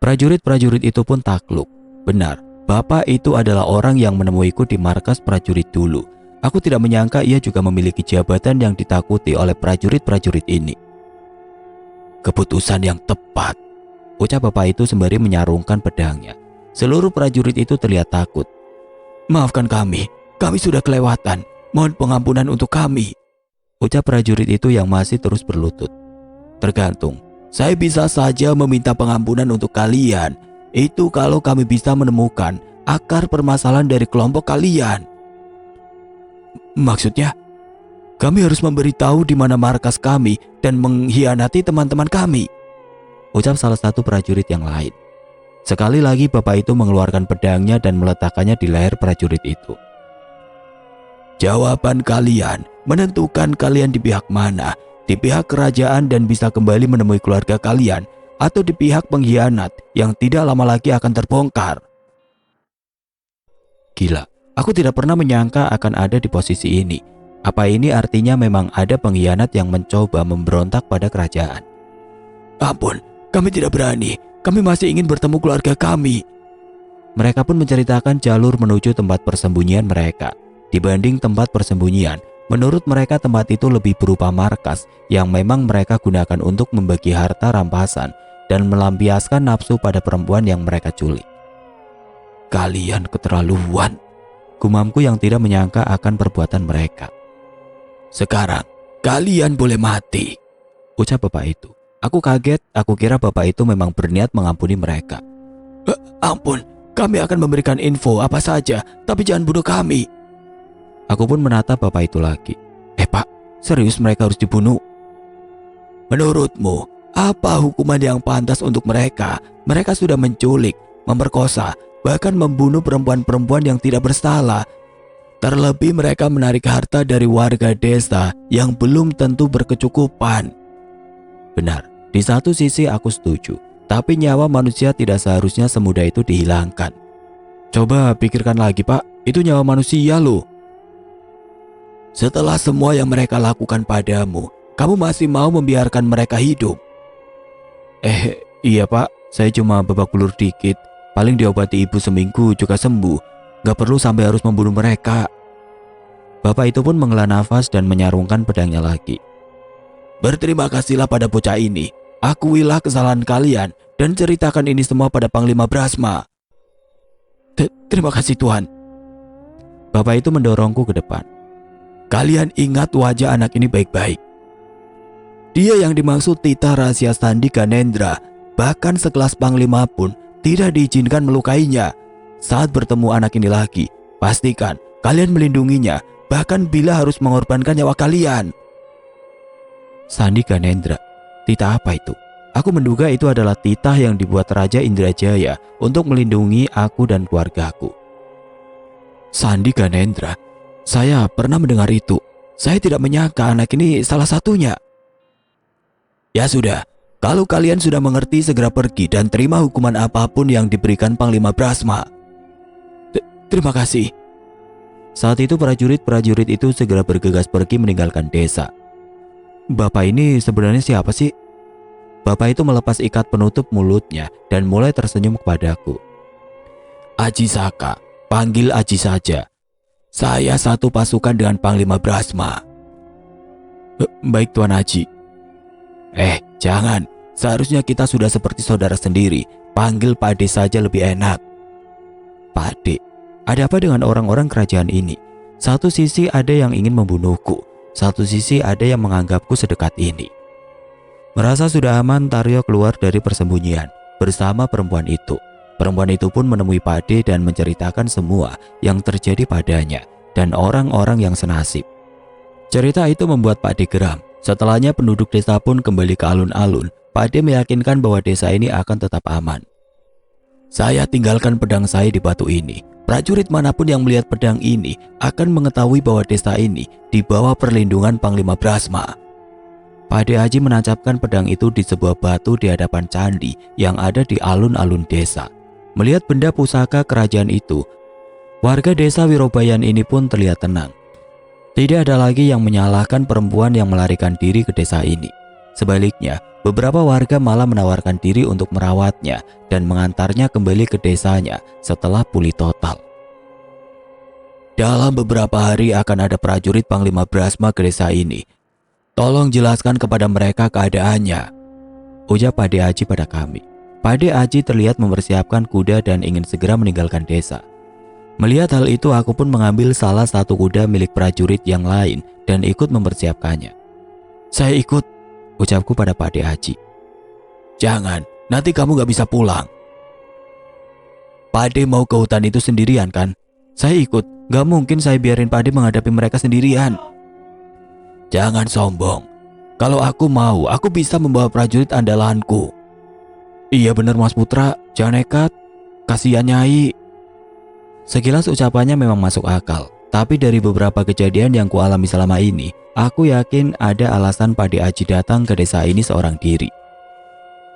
Prajurit-prajurit itu pun takluk. Benar, bapak itu adalah orang yang menemuiku di markas prajurit dulu. Aku tidak menyangka ia juga memiliki jabatan yang ditakuti oleh prajurit-prajurit ini. "Keputusan yang tepat," ucap bapak itu sembari menyarungkan pedangnya. Seluruh prajurit itu terlihat takut. Maafkan kami sudah kelewatan. Mohon pengampunan untuk kami. Ucap prajurit itu yang masih terus berlutut. Tergantung, saya bisa saja meminta pengampunan untuk kalian. Itu kalau kami bisa menemukan akar permasalahan dari kelompok kalian. Maksudnya, kami harus memberitahu di mana markas kami dan mengkhianati teman-teman kami, ucap salah satu prajurit yang lain. Sekali lagi bapak itu mengeluarkan pedangnya dan meletakkannya di leher prajurit itu. Jawaban kalian menentukan kalian di pihak mana, di pihak kerajaan dan bisa kembali menemui keluarga kalian, atau di pihak pengkhianat yang tidak lama lagi akan terbongkar. Gila, aku tidak pernah menyangka akan ada di posisi ini. Apa ini artinya memang ada pengkhianat yang mencoba memberontak pada kerajaan? Ampun, kami tidak berani. Kami masih ingin bertemu keluarga kami. Mereka pun menceritakan jalur menuju tempat persembunyian mereka. Dibanding tempat persembunyian, menurut mereka tempat itu lebih berupa markas yang memang mereka gunakan untuk membagi harta rampasan dan melampiaskan nafsu pada perempuan yang mereka culik. Kalian keterlaluan, gumamku yang tidak menyangka akan perbuatan mereka. Sekarang, kalian boleh mati, ucap bapak itu. Aku kaget, aku kira bapak itu memang berniat mengampuni mereka. Ampun, kami akan memberikan info apa saja, tapi jangan bunuh kami. Aku pun menatap bapak itu lagi. Pak, serius mereka harus dibunuh? Menurutmu, apa hukuman yang pantas untuk mereka? Mereka sudah menculik, memperkosa, bahkan membunuh perempuan-perempuan yang tidak bersalah. Terlebih mereka menarik harta dari warga desa yang belum tentu berkecukupan. Benar, di satu sisi aku setuju, tapi nyawa manusia tidak seharusnya semudah itu dihilangkan. Coba pikirkan lagi Pak, itu nyawa manusia loh. Setelah semua yang mereka lakukan padamu, kamu masih mau membiarkan mereka hidup? Iya Pak, saya cuma babak belur dikit. Paling diobati ibu seminggu juga sembuh. Gak perlu sampai harus membunuh mereka. Bapak itu pun menghela nafas dan menyarungkan pedangnya lagi. Berterima kasihlah pada bocah ini. Akuilah kesalahan kalian dan ceritakan ini semua pada Panglima Brasma. Terima kasih Tuhan. Bapak itu mendorongku ke depan. Kalian ingat wajah anak ini baik-baik. Dia yang dimaksud titah rahasia Sandi Ganendra. Bahkan sekelas Panglima pun tidak diizinkan melukainya. Saat bertemu anak ini lagi, pastikan kalian melindunginya, bahkan bila harus mengorbankan nyawa kalian. Sandi Ganendra, titah apa itu? Aku menduga itu adalah titah yang dibuat Raja Indrajaya untuk melindungi aku dan keluargaku. Sandi Ganendra, saya pernah mendengar itu. Saya tidak menyangka anak ini salah satunya. Ya sudah, kalau kalian sudah mengerti segera pergi dan terima hukuman apapun yang diberikan Panglima Brasma. Terima kasih. Saat itu prajurit-prajurit itu segera bergegas pergi meninggalkan desa. Bapak ini sebenarnya siapa sih? Bapak itu melepas ikat penutup mulutnya dan mulai tersenyum kepadaku. Aji Saka, panggil Aji saja. Saya satu pasukan dengan Panglima Brasma. Baik Tuan Aji. Jangan. Seharusnya kita sudah seperti saudara sendiri. Panggil Pak De saja lebih enak. Pak De. Ada apa dengan orang-orang kerajaan ini? Satu sisi ada yang ingin membunuhku, satu sisi ada yang menganggapku sedekat ini. Merasa sudah aman, Taryo keluar dari persembunyian bersama perempuan itu. Perempuan itu pun menemui Pak De dan menceritakan semua yang terjadi padanya dan orang-orang yang senasib. Cerita itu membuat Pak De geram. Setelahnya penduduk desa pun kembali ke alun-alun. Pak De meyakinkan bahwa desa ini akan tetap aman. Saya tinggalkan pedang saya di batu ini. Prajurit manapun yang melihat pedang ini akan mengetahui bahwa desa ini di bawah perlindungan Panglima Brasma. Pak De Haji menancapkan pedang itu di sebuah batu di hadapan candi yang ada di alun-alun desa. Melihat benda pusaka kerajaan itu, warga desa Wirobayan ini pun terlihat tenang. Tidak ada lagi yang menyalahkan perempuan yang melarikan diri ke desa ini. Sebaliknya, beberapa warga malah menawarkan diri untuk merawatnya dan mengantarnya kembali ke desanya setelah pulih total. Dalam beberapa hari akan ada prajurit Panglima Brasma ke desa ini. Tolong jelaskan kepada mereka keadaannya, ujar Pak De Haji pada kami. Pak De Haji terlihat mempersiapkan kuda dan ingin segera meninggalkan desa. Melihat hal itu, aku pun mengambil salah satu kuda milik prajurit yang lain dan ikut mempersiapkannya. Saya ikut, ucapku pada Pak De Haji. Jangan, nanti kamu gak bisa pulang. Pak De mau ke hutan itu sendirian kan? Saya ikut, gak mungkin saya biarin Pak De menghadapi mereka sendirian. Jangan sombong. Kalau aku mau, aku bisa membawa prajurit andalanku. Iya benar Mas Putra, jangan nekat. Kasihan Nyai. Sekilas ucapannya memang masuk akal, tapi dari beberapa kejadian yang kualami selama ini, aku yakin ada alasan Pak De Haji datang ke desa ini seorang diri.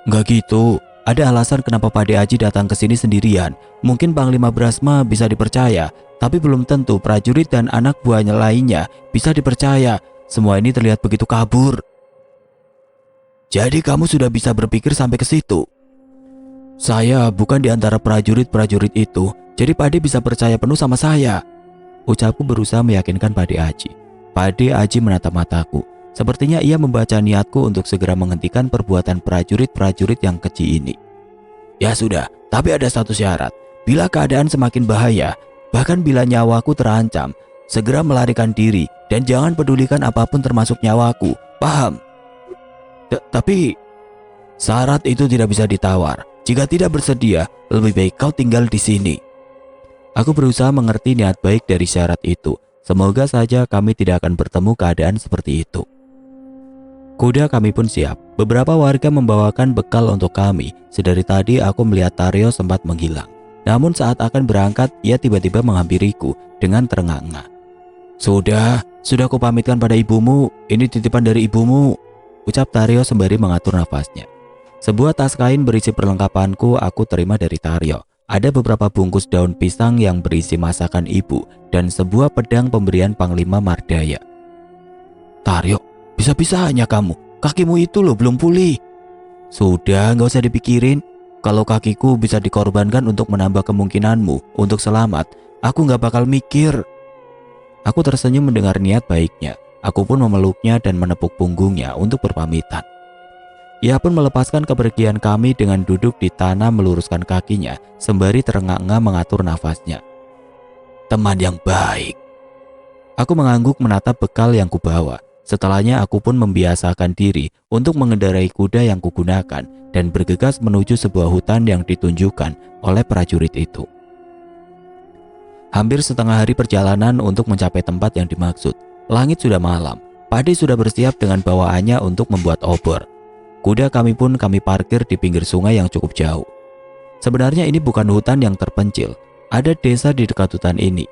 Enggak gitu, ada alasan kenapa Pak De Haji datang ke sini sendirian. Mungkin Panglima Brasma bisa dipercaya, tapi belum tentu prajurit dan anak buahnya lainnya bisa dipercaya. Semua ini terlihat begitu kabur. Jadi kamu sudah bisa berpikir sampai ke situ? Saya bukan di antara prajurit-prajurit itu, jadi Pak De bisa percaya penuh sama saya. Ucapku berusaha meyakinkan Pak De Haji. Pak De Haji menatap mataku. Sepertinya ia membaca niatku untuk segera menghentikan perbuatan prajurit-prajurit yang keji ini. Ya sudah, tapi ada satu syarat. Bila keadaan semakin bahaya, bahkan bila nyawaku terancam, segera melarikan diri dan jangan pedulikan apapun termasuk nyawaku. Paham? Tapi syarat itu tidak bisa ditawar. Jika tidak bersedia, lebih baik kau tinggal di sini. Aku berusaha mengerti niat baik dari syarat itu. Semoga saja kami tidak akan bertemu keadaan seperti itu. Kuda kami pun siap. Beberapa warga membawakan bekal untuk kami. Sedari tadi aku melihat Taryo sempat menghilang. Namun saat akan berangkat, ia tiba-tiba menghampiriku dengan terengah-engah. Sudah aku pamitkan pada ibumu. Ini titipan dari ibumu, ucap Taryo sembari mengatur nafasnya. Sebuah tas kain berisi perlengkapanku aku terima dari Taryo. Ada beberapa bungkus daun pisang yang berisi masakan ibu dan sebuah pedang pemberian Panglima Mardaya. Taryo, bisa-bisanya kamu. Kakimu itu loh belum pulih. Sudah, gak usah dipikirin. Kalau kakiku bisa dikorbankan untuk menambah kemungkinanmu untuk selamat, aku gak bakal mikir. Aku tersenyum mendengar niat baiknya. Aku pun memeluknya dan menepuk punggungnya untuk berpamitan. Ia pun melepaskan kepergian kami dengan duduk di tanah meluruskan kakinya sembari terengah-engah mengatur nafasnya. Teman yang baik. Aku mengangguk menatap bekal yang kubawa. Setelahnya aku pun membiasakan diri untuk mengendarai kuda yang kugunakan dan bergegas menuju sebuah hutan yang ditunjukkan oleh prajurit itu. Hampir setengah hari perjalanan untuk mencapai tempat yang dimaksud. Langit sudah malam. Pak De sudah bersiap dengan bawaannya untuk membuat obor. Kuda kami pun kami parkir di pinggir sungai yang cukup jauh. Sebenarnya ini bukan hutan yang terpencil. Ada desa di dekat hutan ini.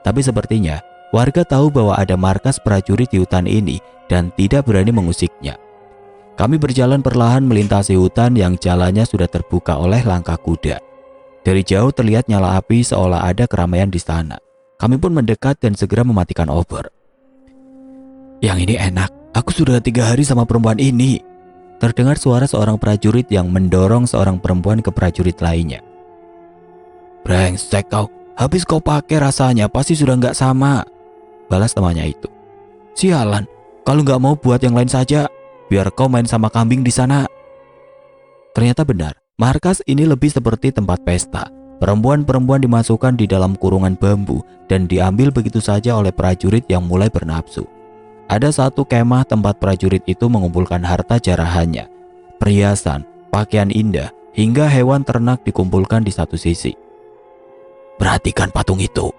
Tapi sepertinya warga tahu bahwa ada markas prajurit di hutan ini dan tidak berani mengusiknya. Kami berjalan perlahan melintasi hutan yang jalannya sudah terbuka oleh langkah kuda. Dari jauh terlihat nyala api seolah ada keramaian di sana. Kami pun mendekat dan segera mematikan obor. Yang ini enak, aku sudah 3 hari sama perempuan ini. Terdengar suara seorang prajurit yang mendorong seorang perempuan ke prajurit lainnya. Brengsek kau, habis kau pakai rasanya pasti sudah nggak sama, balas temannya itu. Sialan, kalau nggak mau buat yang lain saja, biar kau main sama kambing di sana. Ternyata benar, markas ini lebih seperti tempat pesta. Perempuan-perempuan dimasukkan di dalam kurungan bambu dan diambil begitu saja oleh prajurit yang mulai bernafsu. Ada satu kemah tempat prajurit itu mengumpulkan harta jarahannya, perhiasan, pakaian indah, hingga hewan ternak dikumpulkan di satu sisi. Perhatikan patung itu.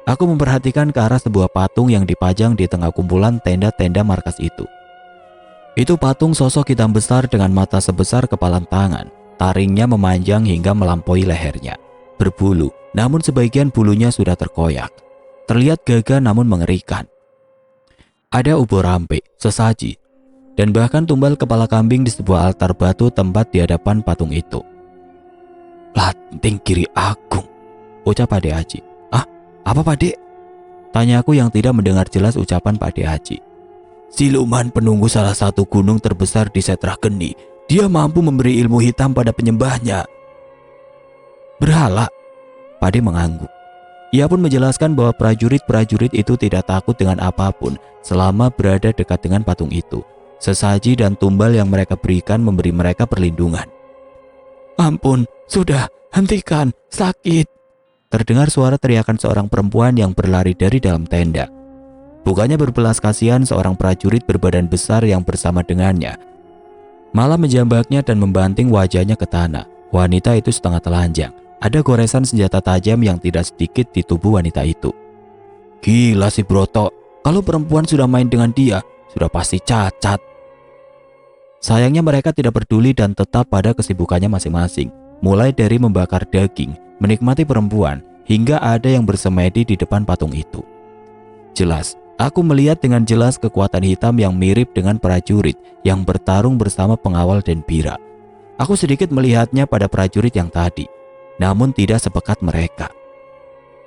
Aku memperhatikan ke arah sebuah patung yang dipajang di tengah kumpulan tenda-tenda markas itu. Itu patung sosok hitam besar dengan mata sebesar kepalan tangan. Taringnya memanjang hingga melampaui lehernya. Berbulu, namun sebagian bulunya sudah terkoyak. Terlihat gagah namun mengerikan. Ada ubur rampe, sesaji, dan bahkan tumbal kepala kambing di sebuah altar batu tempat di hadapan patung itu. Lanting Kiri Agung, ucap Pak De Haji. Ah, apa Pak De? Tanyaku yang tidak mendengar jelas ucapan Pak De Haji. Siluman penunggu salah satu gunung terbesar di Setrah Geni. Dia mampu memberi ilmu hitam pada penyembahnya. Berhala? Pak De mengangguk. Ia pun menjelaskan bahwa prajurit-prajurit itu tidak takut dengan apapun selama berada dekat dengan patung itu. Sesaji dan tumbal yang mereka berikan memberi mereka perlindungan. Ampun, sudah, hentikan, sakit. terdengar suara teriakan seorang perempuan yang berlari dari dalam tenda. Bukannya berbelas kasihan, seorang prajurit berbadan besar yang bersama dengannya malah menjambaknya dan membanting wajahnya ke tanah. Wanita itu setengah telanjang. Ada goresan senjata tajam yang tidak sedikit di tubuh wanita itu. Gila si Broto, kalau perempuan sudah main dengan dia, sudah pasti cacat. Sayangnya mereka tidak peduli dan tetap pada kesibukannya masing-masing. Mulai dari membakar daging, menikmati perempuan, hingga ada yang bersemedi di depan patung itu. Jelas, aku melihat dengan jelas kekuatan hitam yang mirip dengan prajurit yang bertarung bersama pengawal dan Bira. Aku sedikit melihatnya pada prajurit yang tadi, namun tidak sepekat mereka.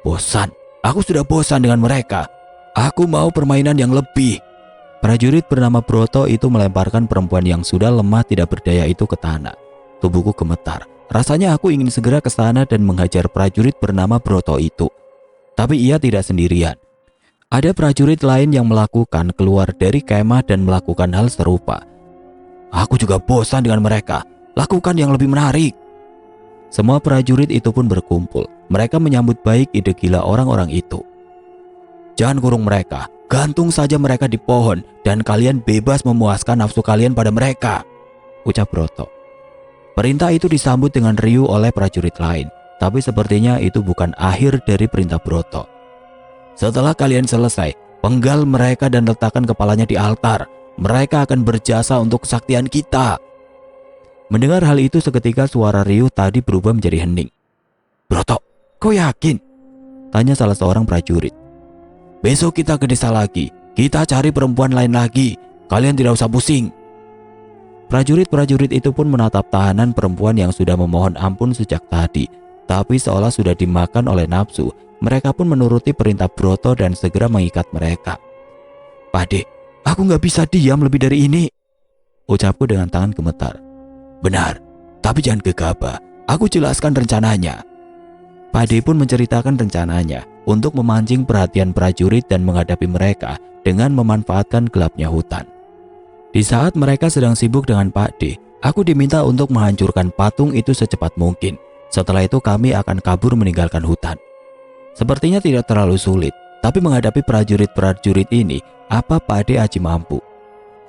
Bosan, aku sudah bosan dengan mereka. Aku mau permainan yang lebih. Prajurit bernama Broto itu melemparkan perempuan yang sudah lemah tidak berdaya itu ke tanah. Tubuhku gemetar. Rasanya aku ingin segera ke sana dan menghajar prajurit bernama Broto itu. Tapi ia tidak sendirian. Ada prajurit lain yang melakukan keluar dari kemah dan melakukan hal serupa. Aku juga bosan dengan mereka. Lakukan yang lebih menarik. Semua prajurit itu pun berkumpul. Mereka menyambut baik ide gila orang-orang itu. Jangan kurung mereka. Gantung saja mereka di pohon dan kalian bebas memuaskan nafsu kalian pada mereka, ucap Broto. Perintah itu disambut dengan riuh oleh prajurit lain, tapi sepertinya itu bukan akhir dari perintah Broto. Setelah kalian selesai, penggal mereka dan letakkan kepalanya di altar. Mereka akan berjasa untuk kesaktian kita. Mendengar hal itu seketika suara riuh tadi berubah menjadi hening. Broto, kau yakin? Tanya salah seorang prajurit. Besok kita ke desa lagi. Kita cari perempuan lain lagi. Kalian tidak usah pusing. Prajurit-prajurit itu pun menatap tahanan perempuan yang sudah memohon ampun sejak tadi. Tapi seolah sudah dimakan oleh nafsu, mereka pun menuruti perintah Broto dan segera mengikat mereka. Pade, aku gak bisa diam lebih dari ini, ucapku dengan tangan gemetar. Benar, tapi jangan gegabah. Aku jelaskan rencananya. Pade pun menceritakan rencananya untuk memancing perhatian prajurit dan menghadapi mereka dengan memanfaatkan gelapnya hutan. Di saat mereka sedang sibuk dengan Pade, aku diminta untuk menghancurkan patung itu secepat mungkin. Setelah itu kami akan kabur meninggalkan hutan. Sepertinya tidak terlalu sulit, tapi menghadapi prajurit-prajurit ini, apa Pade Aji mampu?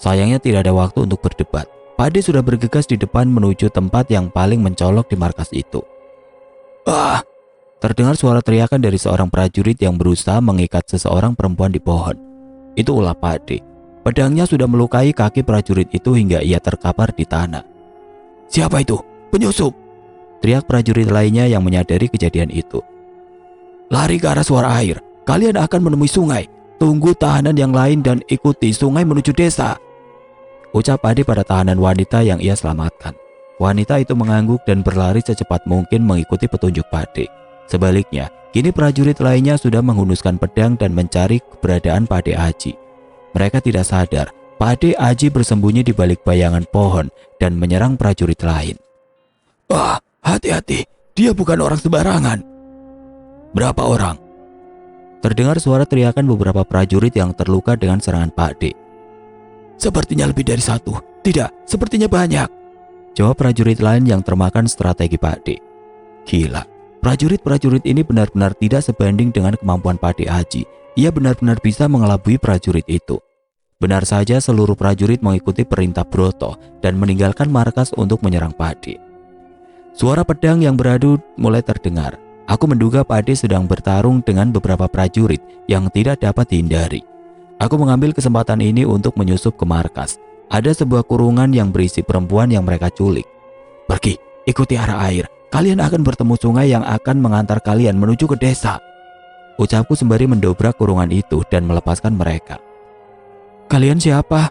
Sayangnya tidak ada waktu untuk berdebat. Pade sudah bergegas di depan menuju tempat yang paling mencolok di markas itu. Ah! Terdengar suara teriakan dari seorang prajurit yang berusaha mengikat seseorang perempuan di pohon. Itu ulah Pade. Pedangnya sudah melukai kaki prajurit itu hingga ia terkapar di tanah. Siapa itu? Penyusup! Teriak prajurit lainnya yang menyadari kejadian itu. Lari ke arah suara air. Kalian akan menemui sungai. Tunggu tahanan yang lain dan ikuti sungai menuju desa, ucap Pade pada tahanan wanita yang ia selamatkan. Wanita itu mengangguk dan berlari secepat mungkin mengikuti petunjuk Pade. Sebaliknya, kini prajurit lainnya sudah menghunuskan pedang dan mencari keberadaan Pade Aji. Mereka tidak sadar, Pade Aji bersembunyi di balik bayangan pohon dan menyerang prajurit lain. Wah, hati-hati, dia bukan orang sembarangan. Berapa orang? Terdengar suara teriakan beberapa prajurit yang terluka dengan serangan Pade. Sepertinya lebih dari satu. Tidak, sepertinya banyak, jawab prajurit lain yang termakan strategi Pade. Gila, prajurit-prajurit ini benar-benar tidak sebanding dengan kemampuan Pade Aji. Ia benar-benar bisa mengelabui prajurit itu. Benar saja seluruh prajurit mengikuti perintah Broto dan meninggalkan markas untuk menyerang Pade. Suara pedang yang beradu mulai terdengar. Aku menduga Pade sedang bertarung dengan beberapa prajurit yang tidak dapat dihindari. Aku mengambil kesempatan ini untuk menyusup ke markas. Ada sebuah kurungan yang berisi perempuan yang mereka culik. Pergi, ikuti arah air. Kalian akan bertemu sungai yang akan mengantar kalian menuju ke desa, ucapku sembari mendobrak kurungan itu dan melepaskan mereka. Kalian siapa?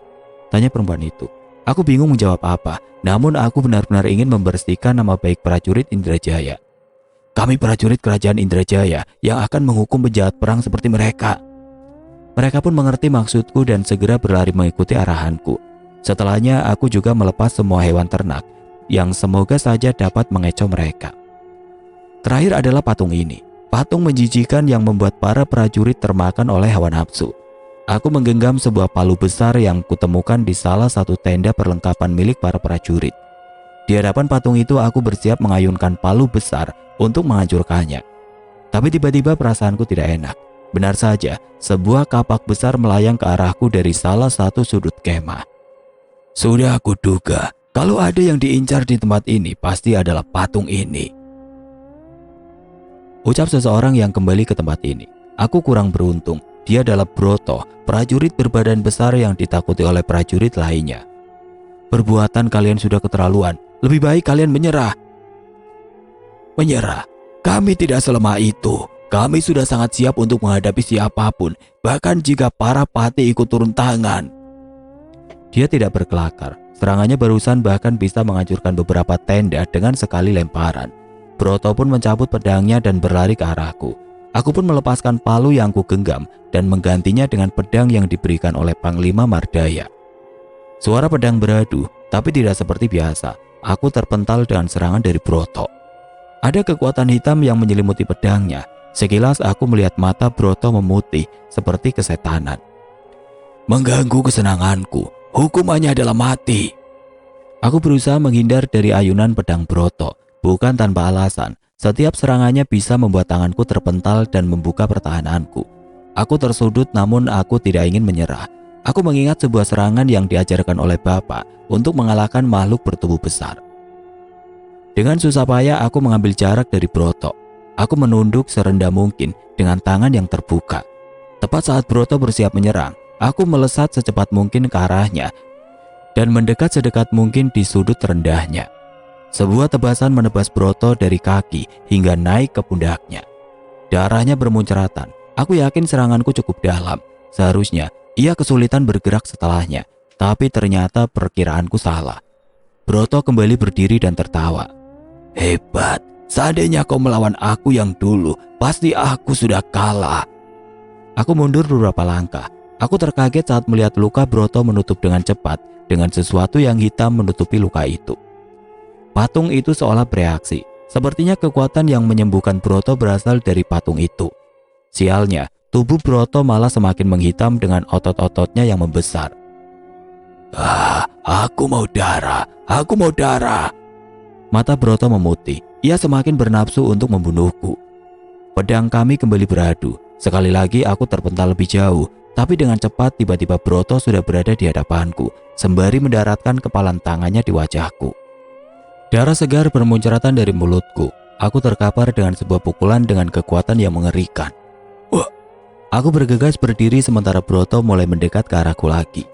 Tanya perempuan itu. Aku bingung menjawab apa, namun aku benar-benar ingin membersihkan nama baik prajurit Indrajaya. Kami prajurit kerajaan Indrajaya yang akan menghukum penjahat perang seperti mereka. Mereka pun mengerti maksudku dan segera berlari mengikuti arahanku. Setelahnya aku juga melepas semua hewan ternak yang semoga saja dapat mengecoh mereka. Terakhir adalah patung ini. Patung menjijikan yang membuat para prajurit termakan oleh hawa nafsu. Aku menggenggam sebuah palu besar yang kutemukan di salah satu tenda perlengkapan milik para prajurit. Di hadapan patung itu aku bersiap mengayunkan palu besar untuk menghancurkannya. Tapi tiba-tiba perasaanku tidak enak. Benar saja, sebuah kapak besar melayang ke arahku dari salah satu sudut kemah. Sudah aku duga, kalau ada yang diincar di tempat ini pasti adalah patung ini, ucap seseorang yang kembali ke tempat ini. Aku kurang beruntung, dia adalah Broto, prajurit berbadan besar yang ditakuti oleh prajurit lainnya. Perbuatan kalian sudah keterlaluan, lebih baik kalian menyerah. Menyerah? Kami tidak selemah itu. Kami sudah sangat siap untuk menghadapi siapapun, bahkan jika para pati ikut turun tangan. Dia tidak berkelakar. Serangannya barusan bahkan bisa menghancurkan beberapa tenda dengan sekali lemparan. Broto pun mencabut pedangnya dan berlari ke arahku. Aku pun melepaskan palu yang ku genggam dan menggantinya dengan pedang yang diberikan oleh Panglima Mardaya. Suara pedang beradu, tapi tidak seperti biasa. Aku terpental dengan serangan dari Broto. Ada kekuatan hitam yang menyelimuti pedangnya. Sekilas aku melihat mata Broto memutih seperti kesetanan. Mengganggu kesenanganku, hukumannya adalah mati. Aku berusaha menghindar dari ayunan pedang Broto, bukan tanpa alasan. Setiap serangannya bisa membuat tanganku terpental dan membuka pertahananku. Aku tersudut namun aku tidak ingin menyerah. Aku mengingat sebuah serangan yang diajarkan oleh Bapak untuk mengalahkan makhluk bertubuh besar. Dengan susah payah aku mengambil jarak dari Broto. Aku menunduk serendah mungkin dengan tangan yang terbuka. Tepat saat Broto bersiap menyerang, aku melesat secepat mungkin ke arahnya dan mendekat sedekat mungkin di sudut terendahnya. Sebuah tebasan menebas Broto dari kaki hingga naik ke pundaknya. Darahnya bermunceratan. Aku yakin seranganku cukup dalam. Seharusnya ia kesulitan bergerak setelahnya, tapi ternyata perkiraanku salah. Broto kembali berdiri dan tertawa. Hebat. Seandainya kau melawan aku yang dulu, pasti aku sudah kalah. Aku mundur beberapa langkah. Aku terkaget saat melihat luka Broto menutup dengan cepat dengan sesuatu yang hitam menutupi luka itu. Patung itu seolah bereaksi. Sepertinya kekuatan yang menyembuhkan Broto berasal dari patung itu. Sialnya, tubuh Broto malah semakin menghitam dengan otot-ototnya yang membesar. Aku mau darah, aku mau darah. Mata Broto memutih. Ia semakin bernafsu untuk membunuhku. Pedang kami kembali beradu. Sekali lagi aku terpental lebih jauh, tapi dengan cepat tiba-tiba Broto sudah berada di hadapanku, sembari mendaratkan kepalan tangannya di wajahku. Darah segar bermunceratan dari mulutku. Aku terkapar dengan sebuah pukulan dengan kekuatan yang mengerikan. Wah! Aku bergegas berdiri sementara Broto mulai mendekat ke arahku lagi.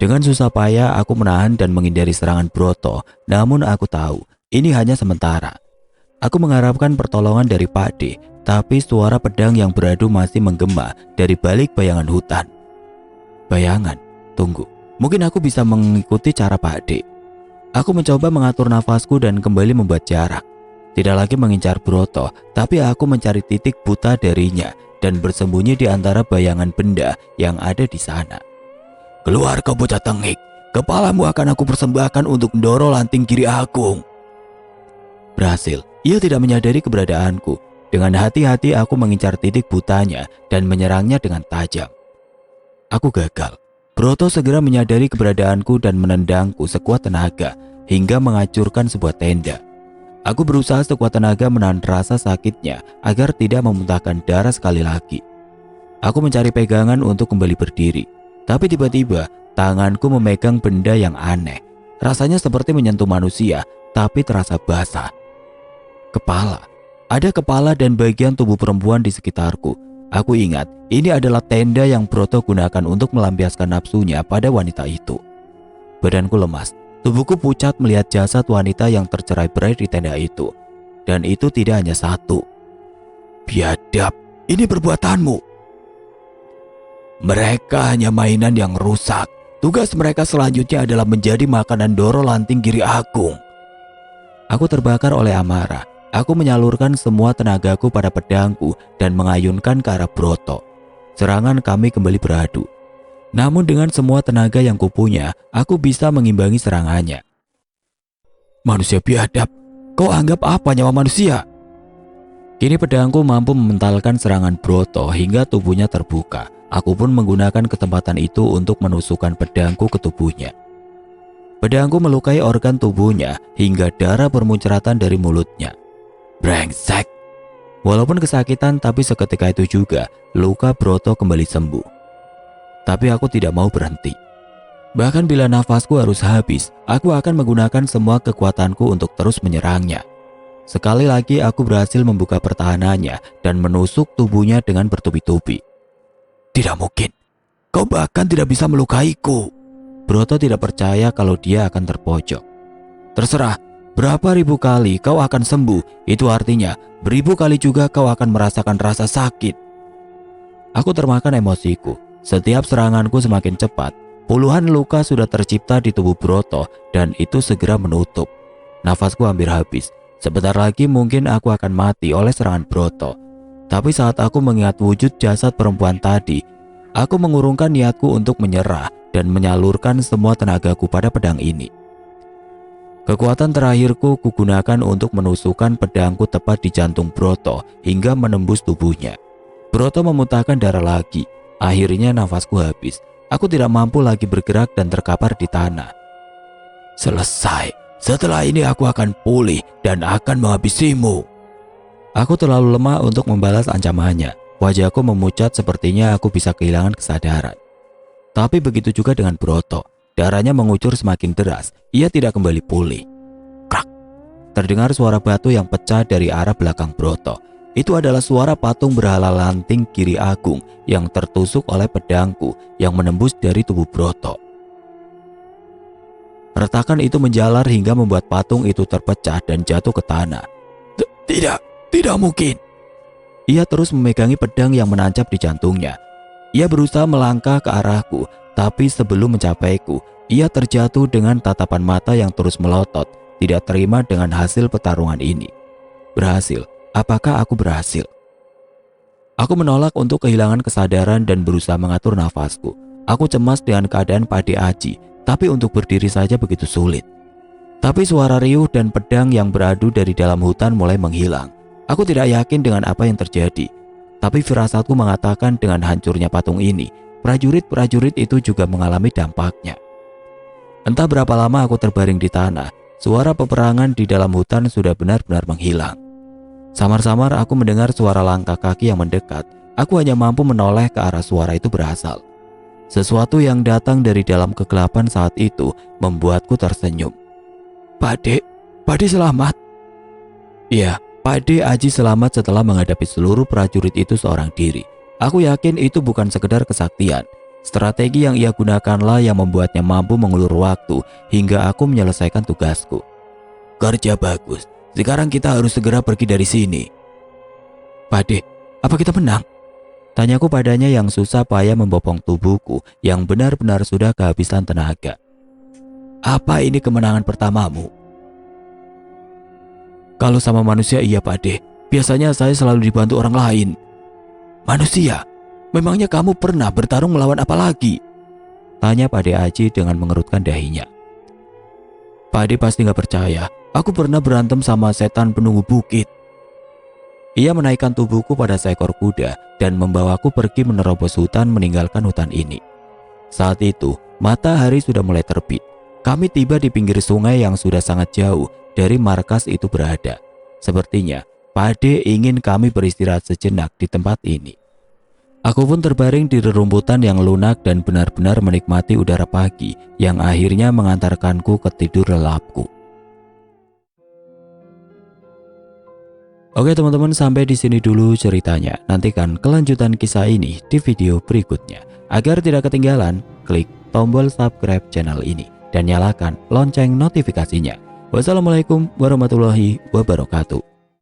Dengan susah payah aku menahan dan menghindari serangan Broto, namun aku tahu ini hanya sementara. Aku mengharapkan pertolongan dari Pak D, tapi suara pedang yang beradu masih menggema dari balik bayangan hutan. Bayangan? Tunggu, mungkin aku bisa mengikuti cara Pak D. Aku mencoba mengatur nafasku dan kembali membuat jarak. Tidak lagi mengincar Broto, tapi aku mencari titik buta darinya dan bersembunyi di antara bayangan benda yang ada di sana. Keluar kau bocah tengik, kepalamu akan aku persembahkan untuk Ndoro Lanting Giri Agung. Berhasil. Ia tidak menyadari keberadaanku. Dengan hati-hati aku mengincar titik butanya dan menyerangnya dengan tajam. Aku gagal. Broto segera menyadari keberadaanku dan menendangku sekuat tenaga hingga menghancurkan sebuah tenda. Aku berusaha sekuat tenaga menahan rasa sakitnya agar tidak memuntahkan darah sekali lagi. Aku mencari pegangan untuk kembali berdiri. Tapi tiba-tiba tanganku memegang benda yang aneh. Rasanya seperti menyentuh manusia, tapi terasa basah. Kepala. Ada kepala dan bagian tubuh perempuan di sekitarku. Aku ingat, ini adalah tenda yang Broto gunakan untuk melampiaskan nafsunya pada wanita itu. Badanku lemas. Tubuhku pucat melihat jasad wanita yang tercerai-berai di tenda itu. Dan itu tidak hanya satu. Biadab, ini perbuatanmu. Mereka hanya mainan yang rusak. Tugas mereka selanjutnya adalah menjadi makanan Ndoro Lanting Giri Agung. Aku terbakar oleh amarah. Aku menyalurkan semua tenagaku pada pedangku dan mengayunkan ke arah Broto. Serangan kami kembali beradu. Namun dengan semua tenaga yang kupunya, aku bisa mengimbangi serangannya. Manusia biadab, kau anggap apa nyawa manusia? Kini pedangku mampu mementalkan serangan Broto hingga tubuhnya terbuka. Aku pun menggunakan kesempatan itu untuk menusukkan pedangku ke tubuhnya. Pedangku melukai organ tubuhnya hingga darah bermunceratan dari mulutnya. Brengsek! Walaupun kesakitan, tapi seketika itu juga luka Broto kembali sembuh. Tapi aku tidak mau berhenti. Bahkan bila nafasku harus habis, aku akan menggunakan semua kekuatanku untuk terus menyerangnya. Sekali lagi aku berhasil membuka pertahanannya dan menusuk tubuhnya dengan bertubi-tubi. Tidak mungkin, kau bahkan tidak bisa melukaiku. Broto tidak percaya kalau dia akan terpojok. Terserah, berapa ribu kali kau akan sembuh, itu artinya beribu kali juga kau akan merasakan rasa sakit. Aku termakan emosiku. Setiap seranganku semakin cepat. Puluhan luka sudah tercipta di tubuh Broto dan itu segera menutup. Nafasku hampir habis. Sebentar lagi mungkin aku akan mati oleh serangan Broto. Tapi saat aku mengingat wujud jasad perempuan tadi, aku mengurungkan niatku untuk menyerah dan menyalurkan semua tenagaku pada pedang ini. Kekuatan terakhirku kugunakan untuk menusukkan pedangku tepat di jantung Broto hingga menembus tubuhnya. Broto memuntahkan darah lagi. Akhirnya nafasku habis. Aku tidak mampu lagi bergerak dan terkapar di tanah. Selesai. Setelah ini aku akan pulih dan akan menghabisimu. Aku terlalu lemah untuk membalas ancamannya. Wajahku memucat sepertinya aku bisa kehilangan kesadaran. Tapi begitu juga dengan Broto. Darahnya mengucur semakin deras. Ia tidak kembali pulih. Krak. Terdengar suara batu yang pecah dari arah belakang Broto. Itu adalah suara patung berhala lanting Kiri Agung yang tertusuk oleh pedangku yang menembus dari tubuh Broto. Retakan itu menjalar hingga membuat patung itu terpecah dan jatuh ke tanah. Tidak mungkin. Ia terus memegangi pedang yang menancap di jantungnya. Ia berusaha melangkah ke arahku, tapi sebelum mencapaiku, ia terjatuh dengan tatapan mata yang terus melotot, tidak terima dengan hasil pertarungan ini. Berhasil. Apakah aku berhasil? Aku menolak untuk kehilangan kesadaran dan berusaha mengatur nafasku. Aku cemas dengan keadaan Pade Aji, tapi untuk berdiri saja begitu sulit. Tapi suara riuh dan pedang yang beradu dari dalam hutan mulai menghilang. Aku tidak yakin dengan apa yang terjadi. Tapi firasatku mengatakan dengan hancurnya patung ini, prajurit-prajurit itu juga mengalami dampaknya. Entah berapa lama aku terbaring di tanah, suara peperangan di dalam hutan sudah benar-benar menghilang. Samar-samar aku mendengar suara langkah kaki yang mendekat. Aku hanya mampu menoleh ke arah suara itu berasal. Sesuatu yang datang dari dalam kegelapan saat itu membuatku tersenyum. Pade selamat. Iya, Pade Aji selamat setelah menghadapi seluruh prajurit itu seorang diri. Aku yakin itu bukan sekedar kesaktian. Strategi yang ia gunakanlah yang membuatnya mampu mengulur waktu hingga aku menyelesaikan tugasku. Kerja bagus. Sekarang kita harus segera pergi dari sini. Pade, apa kita menang? Tanyaku padanya yang susah payah membopong tubuhku yang benar-benar sudah kehabisan tenaga. Apa ini kemenangan pertamamu? Kalau sama manusia iya Pade. Biasanya saya selalu dibantu orang lain. Manusia? Memangnya kamu pernah bertarung melawan apa lagi? Tanya Pade Aji dengan mengerutkan dahinya. Pade pasti gak percaya. Aku pernah berantem sama setan penunggu bukit. Ia menaikkan tubuhku pada seekor kuda dan membawaku pergi menerobos hutan meninggalkan hutan ini. Saat itu, matahari sudah mulai terbit. Kami tiba di pinggir sungai yang sudah sangat jauh dari markas itu berada. Sepertinya, Pade ingin kami beristirahat sejenak di tempat ini. Aku pun terbaring di rerumputan yang lunak dan benar-benar menikmati udara pagi yang akhirnya mengantarkanku ke tidur lelapku. Oke teman-teman, sampai di sini dulu ceritanya. Nantikan kelanjutan kisah ini di video berikutnya. Agar tidak ketinggalan, klik tombol subscribe channel ini dan nyalakan lonceng notifikasinya. Wassalamualaikum warahmatullahi wabarakatuh.